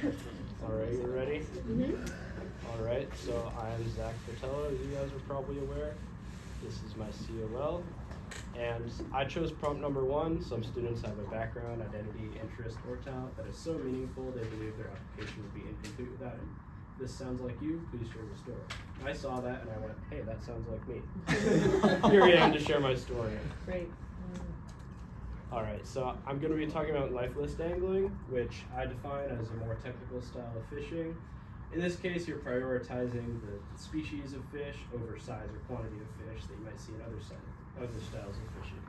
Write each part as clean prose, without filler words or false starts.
Alright, you ready? Mm-hmm. Alright, so I'm Zach Patella, as you guys are probably aware. This is my COL. And I chose prompt number 1. Some students have a background, identity, interest, or talent that is so meaningful they believe their application would be incomplete without it. This sounds like you, please share your story. I saw that and I went, hey, that sounds like me. Here I am to share my story. Great. Alright, so I'm going to be talking about life list angling, which I define as a more technical style of fishing. In this case, you're prioritizing the species of fish over size or quantity of fish that you might see in other styles of fishing.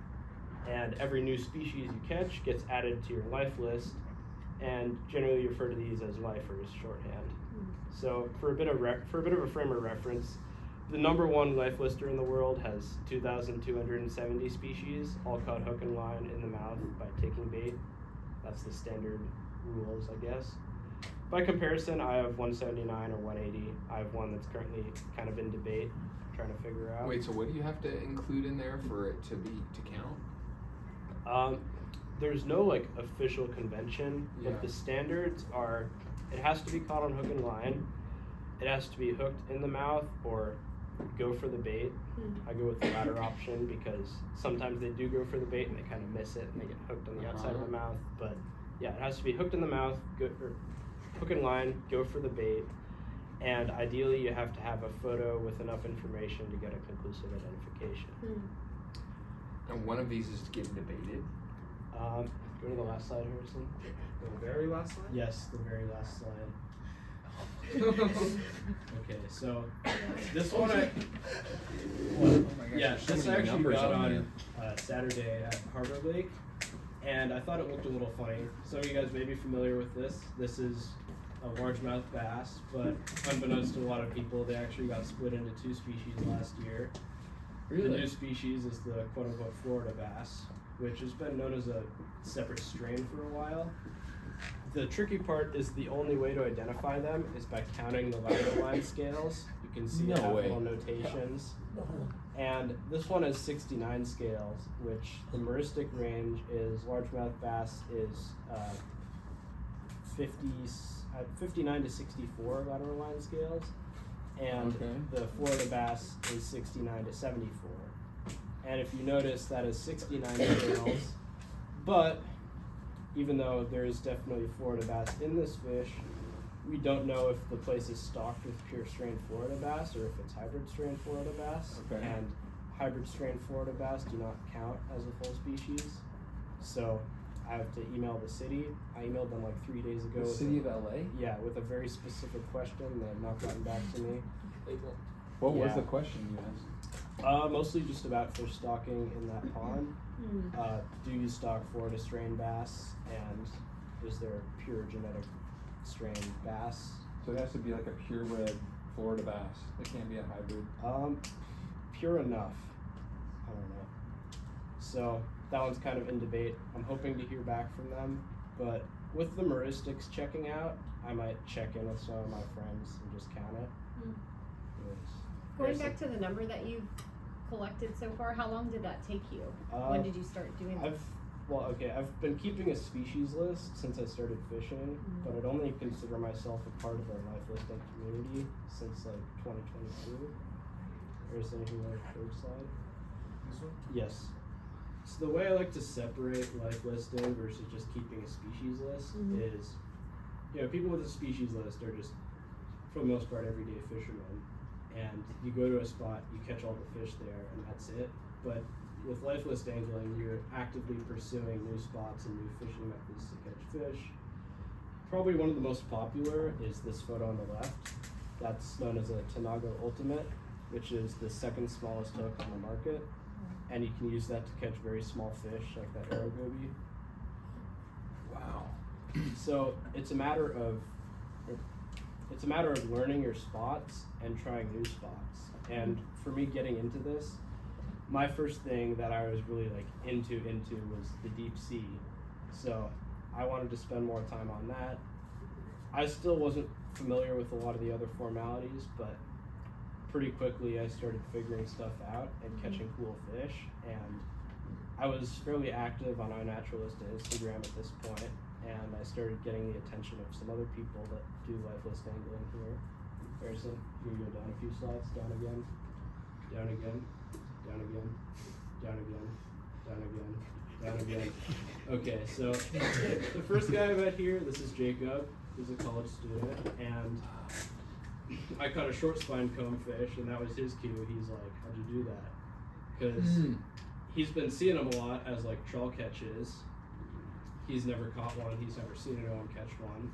And every new species you catch gets added to your life list, and generally you refer to these as lifers, shorthand. So for a bit of a frame of reference, the number 1 life lister in the world has 2,270 species, all caught hook and line in the mouth by taking bait. That's the standard rules, I guess. By comparison, I have 179 or 180. I have one that's currently kind of in debate, trying to figure out. Wait, so what do you have to include in there for it to count? There's no like official convention, but the standards are, it has to be caught on hook and line. It has to be hooked in the mouth or go for the bait. I go with the latter option because sometimes they do go for the bait and they kind of miss it and they get hooked on the outside of the mouth. But yeah, it has to be hooked in the mouth, hook and line, go for the bait, and ideally you have to have a photo with enough information to get a conclusive identification. And one of these is getting debated? Go to the last slide, Harrison. The very last slide? Yes, the very last slide. Okay, so this one this I actually got on Saturday at Harbor Lake, and I thought it looked a little funny. Some of you guys may be familiar with this. This is a largemouth bass, but unbeknownst to a lot of people, they actually got split into 2 species last year. Really? The new species is the quote-unquote Florida bass, which has been known as a separate strain for a while. The tricky part is the only way to identify them is by counting the lateral line scales. You can see little notations. And this one has 69 scales, which the meristic range is largemouth bass is 59 to 64 lateral line scales, and the Florida bass is 69 to 74. And if you notice, that is 69 scales, but even though there is definitely Florida bass in this fish, we don't know if the place is stocked with pure strain Florida bass or if it's hybrid strain Florida bass. And hybrid strain Florida bass do not count as a full species. So I have to email the city. I emailed them like 3 days ago. The city of LA? Yeah, with a very specific question. They have not gotten back to me. What was the question you asked? Mostly just about fish stocking in that pond. Do you stock Florida strain bass, and is there pure genetic strain bass? So it has to be like a purebred Florida bass. It can't be a hybrid. Pure enough. I don't know. So that one's kind of in debate. I'm hoping to hear back from them, but with the meristics checking out, I might check in with some of my friends and just count it. Going back to the number that you've collected so far, how long did that take you? When did you start doing this? I've been keeping a species list since I started fishing, but I'd only consider myself a part of the life listing community since like 2022. There's anything like third slide? This one? Yes. So the way I like to separate life listing versus just keeping a species list is, people with a species list are just, for the most part, everyday fishermen. And you go to a spot, you catch all the fish there, and that's it. But with life list angling, you're actively pursuing new spots and new fishing methods to catch fish. Probably one of the most popular is this photo on the left. That's known as a Tanago Ultimate, which is the second smallest hook on the market. And you can use that to catch very small fish, like that arrow goby. Wow. So it's a matter of learning your spots and trying new spots. And for me getting into this, my first thing that I was really like into was the deep sea. So I wanted to spend more time on that. I still wasn't familiar with a lot of the other formalities, but pretty quickly I started figuring stuff out and catching cool fish. And I was fairly active on iNaturalist and Instagram at this point, and I started getting the attention of some other people that do lifeless angling here. Harrison, you can go down a few slides, down again, down again, down again, down again, down again, down again. Okay, so the first guy I met here, this is Jacob. He's a college student, and I caught a short spine comb fish, and that was his cue. He's like, "How'd you do that?" Because he's been seeing them a lot as like trawl catches. He's never caught one. He's never seen anyone catch one.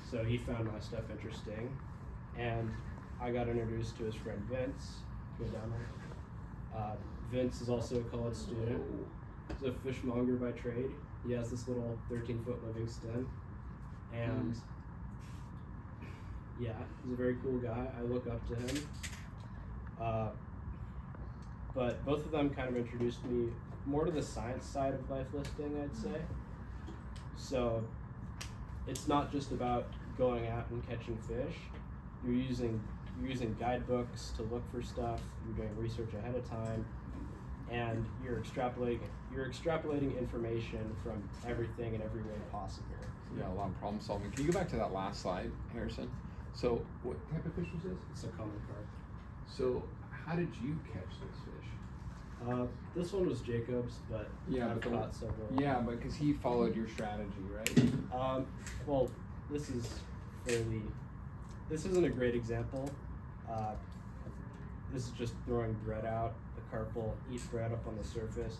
So he found my stuff interesting, and I got introduced to his friend Vince. Go down there. Vince is also a college student. He's a fishmonger by trade. He has this little 13-foot Livingston, and yeah, he's a very cool guy. I look up to him. But both of them kind of introduced me more to the science side of life listing, I'd say. So it's not just about going out and catching fish. You're using guidebooks to look for stuff. You're doing research ahead of time, and you're extrapolating information from everything in every way possible. Yeah, a lot of problem solving. Can you go back to that last slide, Harrison? So what type of fish was this? It's a common carp. So how did you catch this fish? This one was Jacob's, but I've caught several. Yeah, but because he followed your strategy, right? Well, this isn't a great example. This is just throwing bread out. The carp will eat bread up on the surface.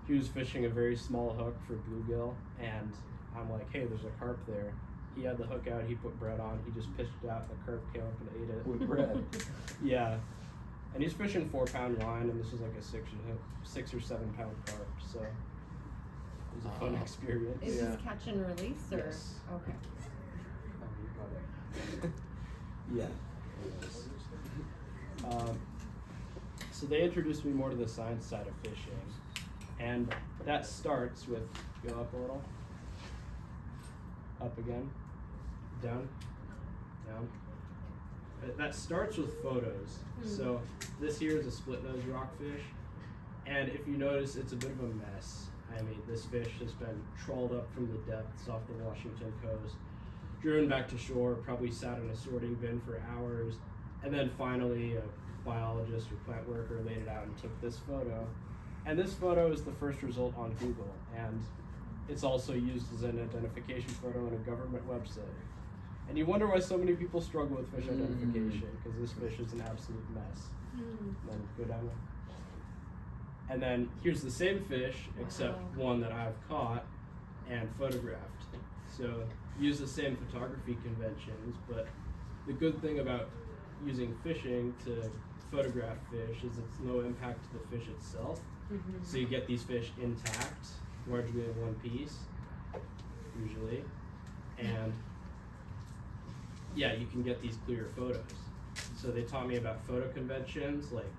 He was fishing a very small hook for bluegill, and I'm like, hey, there's a carp there. He had the hook out, he put bread on, he just pitched it out, the carp came up and ate it. With bread? Yeah. And he's fishing 4-pound line, and this was like a 6 or 7 pound carp, so it was a fun experience. Is this catch and release, or? Yes. Okay. Yeah. So they introduced me more to the science side of fishing, and that starts with, go up a little, up again, down, down. That starts with photos. So this here is a split nose rockfish, and if you notice, it's a bit of a mess. I mean, this fish has been trawled up from the depths off the Washington coast, driven back to shore, probably sat in a sorting bin for hours, and then finally a biologist or plant worker laid it out and took this photo. And this photo is the first result on Google, and it's also used as an identification photo on a government website. And you wonder why so many people struggle with fish identification, because this fish is an absolute mess. Then go down there. And then here's the same fish, except one that I've caught and photographed. So use the same photography conventions, but the good thing about using fishing to photograph fish is it's no impact to the fish itself. So you get these fish intact, largely in one piece, usually. And yeah, you can get these clear photos. So they taught me about photo conventions, like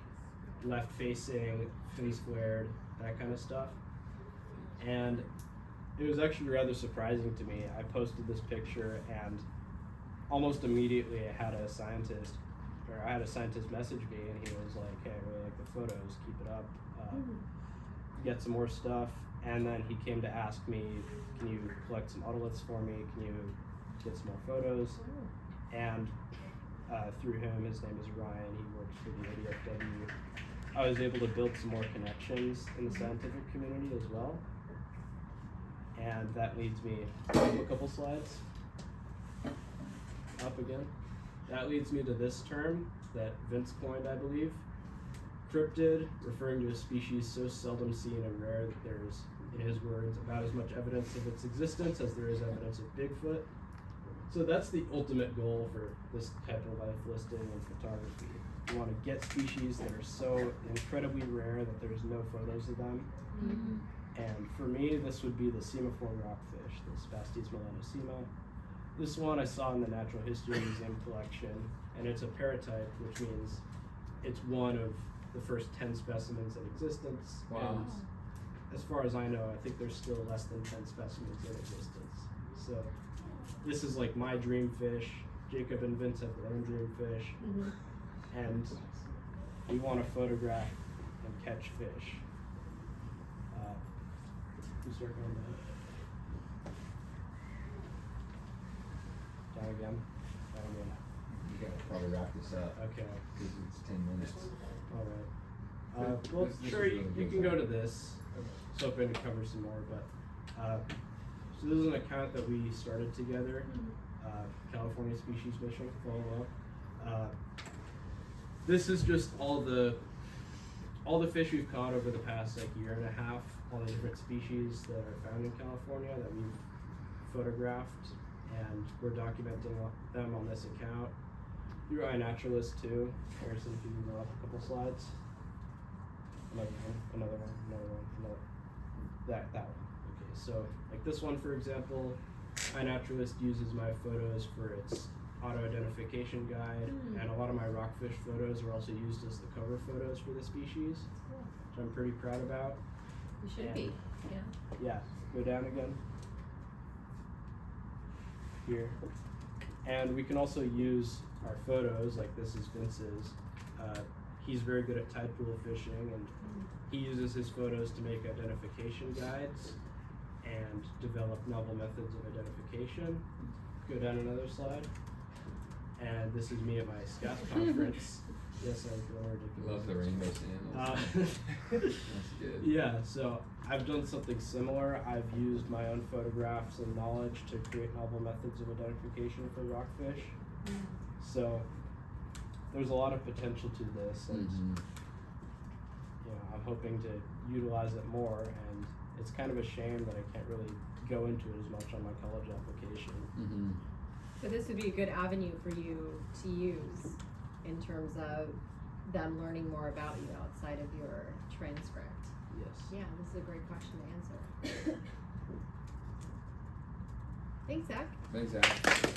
left facing, fin squared, that kind of stuff. And it was actually rather surprising to me. I posted this picture, and almost immediately I had a scientist message me, and he was like, hey, I really like the photos, keep it up, get some more stuff. And then he came to ask me, can you collect some otoliths for me? Can you get some more photos? And through him, his name is Ryan, he works for the ADFW, I was able to build some more connections in the scientific community as well. And that leads me up a couple slides. Up again. That leads me to this term that Vince coined, I believe. Cryptid, referring to a species so seldom seen and rare that there's, in his words, about as much evidence of its existence as there is evidence of Bigfoot. So that's the ultimate goal for this type of life listing and photography. You want to get species that are so incredibly rare that there's no photos of them. And for me, this would be the semaphore rockfish, the Spastes melanosema. This one I saw in the Natural History Museum collection, and it's a paratype, which means it's one of the first 10 specimens in existence. Wow. And as far as I know, I think there's still less than 10 specimens in existence. So this is like my dream fish. Jacob and Vince have their own dream fish. And we want to photograph and catch fish. You start going down. again. You gotta probably wrap this up, Okay. cause it's 10 minutes. All right. Well, This sure, is you really can good. go to this. So hoping to cover some more, but so this is an account that we started together. California Species Fishing, POL. This is just all the fish we've caught over the past like year and a half. All the different species that are found in California that we've photographed, and we're documenting them on this account. Through iNaturalist too. Harrison, if you can go up a couple slides. Another one. That one. Okay, so like this one for example, iNaturalist uses my photos for its auto identification guide, and a lot of my rockfish photos were also used as the cover photos for the species, which I'm pretty proud about. You should And- be, yeah. Yeah, go down again. Here. And we can also use our photos, like this is Vince's. He's very good at tide pool fishing, and he uses his photos to make identification guides and develop novel methods of identification. Go down another slide. And this is me at my SCAS conference. Yes, I'm going ridiculous. Love the rainbow sandals. That's good. Yeah, so I've done something similar. I've used my own photographs and knowledge to create novel methods of identification for rockfish. So there's a lot of potential to this, and I'm hoping to utilize it more. And it's kind of a shame that I can't really go into it as much on my college application. So this would be a good avenue for you to use in terms of them learning more about you outside of your transcript. Yes. Yeah, this is a great question to answer. Thanks, Zach. Thanks, Zach.